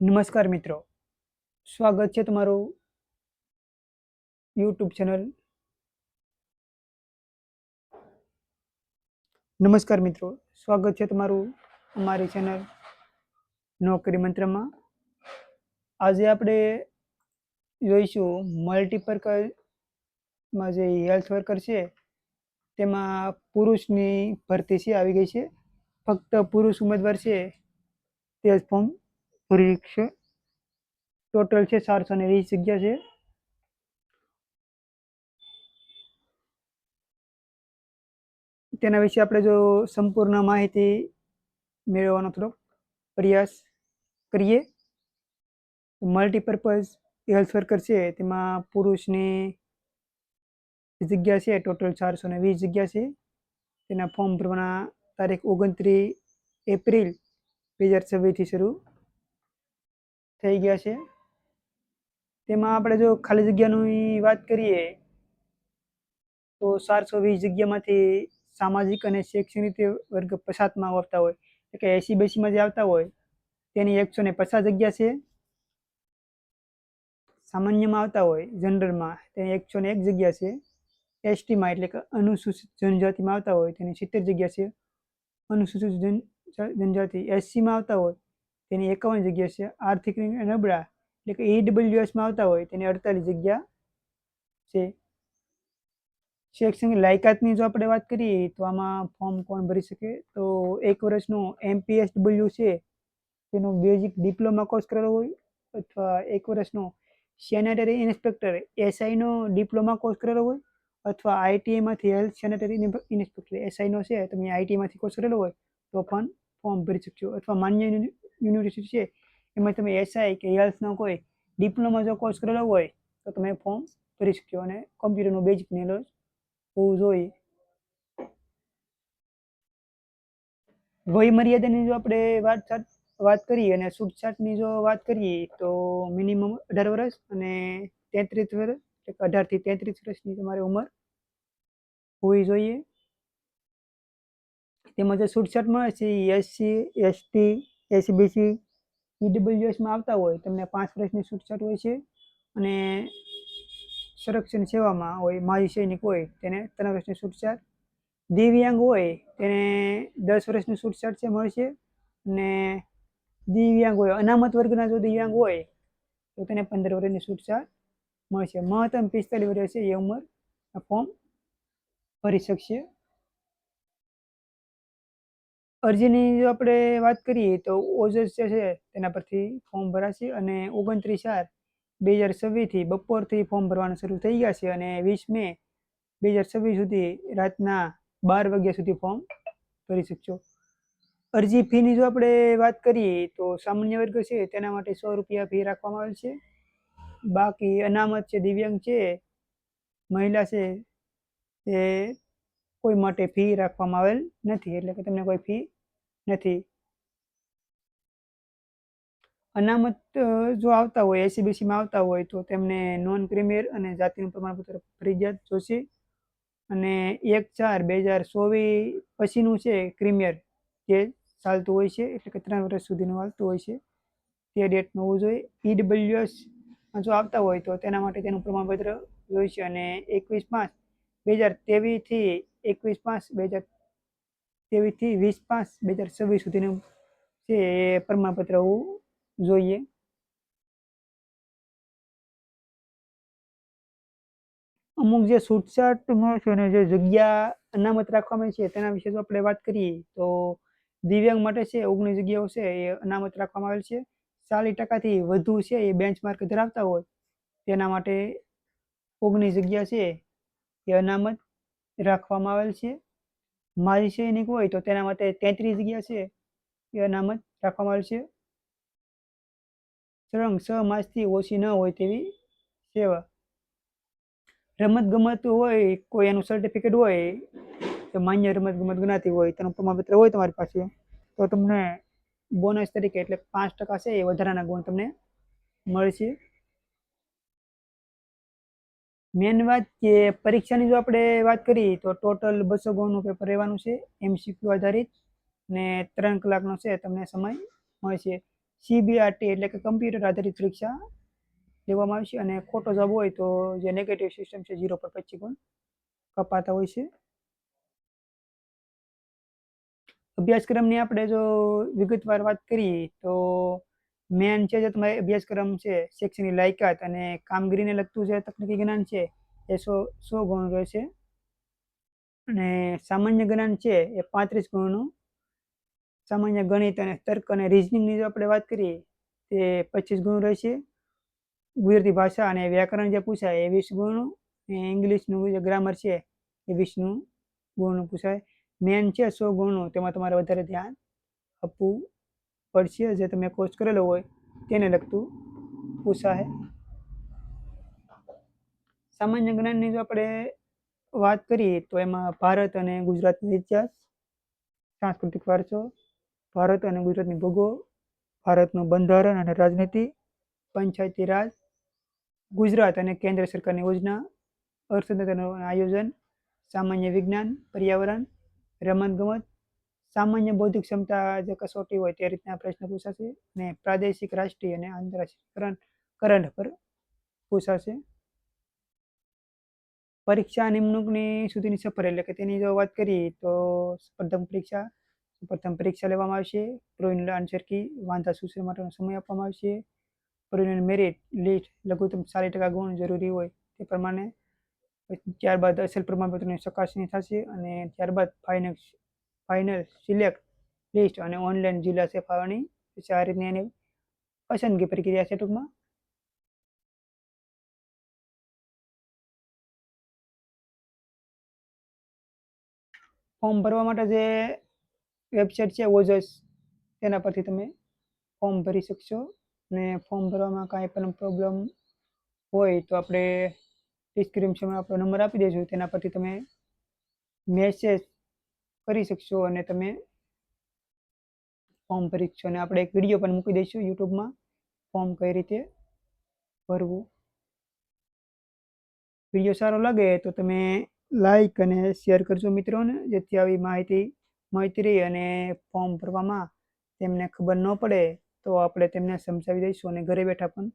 નમસ્કાર મિત્રો, સ્વાગત છે તમારું યુટ્યુબ ચેનલ. નમસ્કાર મિત્રો, સ્વાગત છે તમારું અમારી ચેનલ નોકરી મંત્રમાં. આજે આપણે જોઈશું મલ્ટીપર્પઝમાં જે હેલ્થ વર્કર છે તેમાં પુરુષની ભરતી છે આવી ગઈ છે. ફક્ત પુરુષ ઉમેદવાર છે તે જ ફોર્મ ભરી શકશે. ટોટલ છે 420 જગ્યા છે. તેના વિશે આપણે જો સંપૂર્ણ માહિતી મેળવવાનો થોડોક પ્રયાસ કરીએ. મલ્ટીપર્પઝ હેલ્થ વર્કર છે તેમાં પુરુષની જગ્યા છે ટોટલ 420 જગ્યા છે. તેના ફોર્મ ભરવાના તારીખ 29 એપ્રિલ 2026થી શરૂ થઈ ગયા છે. તેમાં આપણે જો ખાલી જગ્યાની વાત કરીએ તો 420 જગ્યામાંથી સામાજિક અને શૈક્ષણિક વર્ગ પછાતમાં આવતા હોય એટલે કે એસી બેસીમાં જે આવતા હોય તેની 150 જગ્યા છે. સામાન્યમાં આવતા હોય જનરલમાં તેની 101 જગ્યા છે. એસટીમાં એટલે કે અનુસૂચિત જનજાતિમાં આવતા હોય તેની 70 જગ્યા છે. અનુસૂચિત જનજાતિ એસસીમાં આવતા હોય તેની 51 જગ્યા છે. આર્થિક નબળા એટલે કે ઈડબ્લ્યુએસમાં આવતા હોય તેની 48 જગ્યા છે. શૈક્ષણિક લાયકાતની જો આપણે વાત કરીએ તો આમાં ફોર્મ કોણ ભરી શકે તો 1 વર્ષનો MPSW છે તેનો બેઝિક ડિપ્લોમા કોર્સ કરેલો હોય અથવા 1 વર્ષનો સેનેટરી ઇન્સ્પેક્ટર એસઆઈનો ડિપ્લોમા કોર્સ કરેલો હોય અથવા આઈટીઆઈમાંથી હેલ્થ સેનેટરી ઇન્સ્પેક્ટર એસઆઈનો છે તમે આઈટીઆઈમાંથી કોર્સ કરેલો હોય તો પણ ફોર્મ ભરી શકશો. અથવા માન્ય યુનિવર્સિટી છે એમાં તમે એસઆઈ કે હેલ્થનો કોઈ ડિપ્લોમા જો કોર્સ કરેલો હોય તો તમે ફોર્મ ભરી શકશો અને કોમ્પ્યુટરનું બેઝિક નોલેજ હોવું જોઈએ. વય મર્યાદાની જો આપણે વાત કરીએ અને છૂટછાટની જો વાત કરીએ તો મિનિમમ 18 વર્ષ અને 33 વર્ષ એટલે 18 થી 33 વર્ષની તમારી ઉંમર હોવી જોઈએ. તેમાં જે છૂટછાટ મળે છે એસસી એસટી એસબીસી ઈડબ્લ્યુએસમાં આવતા હોય તેમને 5 વર્ષની છૂટછાટ હોય છે અને સંરક્ષણ સેવામાં હોય માજી સૈનિક હોય તેને 3 વર્ષની છૂટછાટ. દિવ્યાંગ હોય તેને 10 વર્ષની છૂટછાટ છે મળશે અને દિવ્યાંગ હોય અનામત વર્ગના જો દિવ્યાંગ હોય તો તેને 15 વર્ષની છૂટછાટ મળશે. મહત્તમ 45 વર્ષ છે એ ઉંમર આ ફોર્મ ભરી શકશે. અરજીની જો આપણે વાત કરીએ તો ઓજસ જે છે તેના પરથી ફોર્મ ભરાશે અને 29/4/2026થી બપોરથી ફોર્મ ભરવાનું શરૂ થઈ ગયા છે અને 20 મે 2026 સુધી રાતના 12 વાગ્યા સુધી ફોર્મ ભરી શકશો. અરજી ફીની જો આપણે વાત કરીએ તો સામાન્ય વર્ગ છે તેના માટે 100 રૂપિયા ફી રાખવામાં આવેલ છે. બાકી અનામત છે દિવ્યાંગ છે મહિલા છે તે કોઈ માટે ફી રાખવામાં આવેલ નથી એટલે કે તમને કોઈ ફી નથી. અનામત જો આવતા હોય એસીબીસીમાં આવતા હોય તો તેમને નોન ક્રિમિયર અને જાતિનું પ્રમાણપત્ર ફરજિયાત જોશે અને 1/4/2024 પછીનું છે ક્રિમિયર જે ચાલતું હોય છે એટલે કે 3 વર્ષ સુધીનું ચાલતું હોય છે તે ડેટનું હોવું જોઈએ. ઈડબ્લ્યુએસમાં જો આવતા હોય તો તેના માટે તેનું પ્રમાણપત્ર જોઈશે અને 21/5/2023થી 21/5/2023થી 20/5/2026 સુધીનું છે એ પ્રમાણપત્ર હોવું જોઈએ. અમુક જે છૂટછાટ મળે છે અને જે જગ્યા અનામત રાખવામાં છે તેના વિશે જો આપણે વાત કરીએ તો દિવ્યાંગ માટે છે 19 જગ્યાઓ છે એ અનામત રાખવામાં આવેલ છે. 40% વધુ છે એ બેન્ચમાર્ક ધરાવતા હોય તેના માટે 19 જગ્યા છે એ અનામત રાખવામાં આવેલ છે. માજી સૈનિક હોય તો તેના માટે 33 જગ્યા છે એ અનામત રાખવામાં આવેલ છે. સળંગ 6 માસથી ઓછી ન હોય તેવી સેવા. રમતગમત હોય કોઈ એનું સર્ટિફિકેટ હોય કે માન્ય રમતગમત ગણાતી હોય તેનું પ્રમાણપત્ર હોય તમારી પાસે તો તમને બોનસ તરીકે એટલે 5% છે એ વધારાના ગુણ તમને મળશે. મેન વાત કે પરીક્ષાની જો આપણે વાત કરીએ તો ટોટલ 200 ગુણનું પેપર રહેવાનું છે MCQ આધારિત ને 3 કલાકનો છે તમને સમય મળશે. CBRT એટલે કે કમ્પ્યુટર આધારિત પરીક્ષા લેવામાં આવશે અને ખોટો જવાબ હોય તો જે નેગેટિવ સિસ્ટમ છે 0 પર 25 ગુણ કપાતા હોય છે. અભ્યાસક્રમની આપણે જો વિગતવાર વાત કરીએ તો મેન છે જે તમારે અભ્યાસક્રમ છે શૈક્ષણિક લાયકાત અને કામગીરીને લગતું જે તકનીકી જ્ઞાન છે એ 100 ગુણ રહેશે અને સામાન્ય જ્ઞાન છે એ 35 ગુણનું, સામાન્ય ગણિત અને તર્ક અને રિઝનિંગની જો આપણે વાત કરીએ તે 25 ગુણ રહેશે. ગુજરાતી ભાષા અને વ્યાકરણ જે પૂછાય એ 20 ગુણનું, ઇંગ્લિશનું જે ગ્રામર છે એ 20 ગુણનું પૂછાય. મેન છે 100 ગુણનું, તેમાં તમારે વધારે ધ્યાન આપવું પડશે. જે તમે કોર્સ કરેલો હોય તેને લગતું પૂછાય. સામાન્ય જ્ઞાનની જો આપણે વાત કરીએ તો એમાં ભારત અને ગુજરાતનો ઇતિહાસ, સાંસ્કૃતિક વારસો, ભારત અને ગુજરાતની ભૂગોળ, ભારતનું બંધારણ અને રાજનીતિ, પંચાયતી રાજ, ગુજરાત અને કેન્દ્ર સરકારની યોજના, અર્થતંત્રનું આયોજન, સામાન્ય વિજ્ઞાન, પર્યાવરણ, રમતગમત, સામાન્ય બૌદ્ધિક ક્ષમતા જે કસોટી હોય તે રીતના પ્રશ્ન પૂછાશે અને પ્રાદેશિક, રાષ્ટ્રીય અને આંતરરાષ્ટ્રીય કરંટ પર પૂછાશે. પરીક્ષા નિમણૂકની સુધીની સફર એટલે કે તેની જો વાત કરીએ તો પ્રથમ પરીક્ષા લેવામાં આવશે, પ્રિલિમિનરી આન્સર કી, વાંધા સૂચન માટેનો સમય આપવામાં આવશે, પ્રિલિમિનરી મેરિટ લિસ્ટ, લઘુત્તમ 40% ગુણ જરૂરી હોય તે પ્રમાણે, ત્યારબાદ અસલ પ્રમાણપત્રની ચકાસણી થશે અને ત્યારબાદ ફાઇનલ સિલેક્ટ લિસ્ટ અને ઓનલાઈન જિલ્લા ફાળવણી. પછી આ રીતની એની પસંદગી પ્રક્રિયા છે ટૂંકમાં. ફોર્મ ભરવા માટે જે વેબસાઇટ છે ઓજસ, તેના પરથી તમે ફોર્મ ભરી શકશો અને ફોર્મ ભરવામાં કાંઈ પણ પ્રોબ્લેમ હોય તો આપણે ડિસ્ક્રિપ્શનમાં આપણો નંબર આપી દઈશું, તેના પરથી તમે મેસેજ કરી શકશો અને તમે ફોર્મ ભરી શકશો. અને આપણે એક વિડીયો પણ મૂકી દઈશું યુટ્યુબમાં ફોર્મ કઈ રીતે ભરવું. વિડીયો સારો લાગે તો તમે લાઈક અને શેર કરજો મિત્રોને, જેથી આવી માહિતી મળતી રહી અને ફોર્મ ભરવામાં તેમને ખબર ન પડે તો આપણે તેમને સમજાવી દઈશું અને ઘરે બેઠા પણ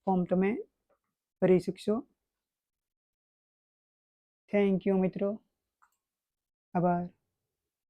ફોર્મ તમે ભરી શકશો. થેન્ક યુ મિત્રો, આભાર.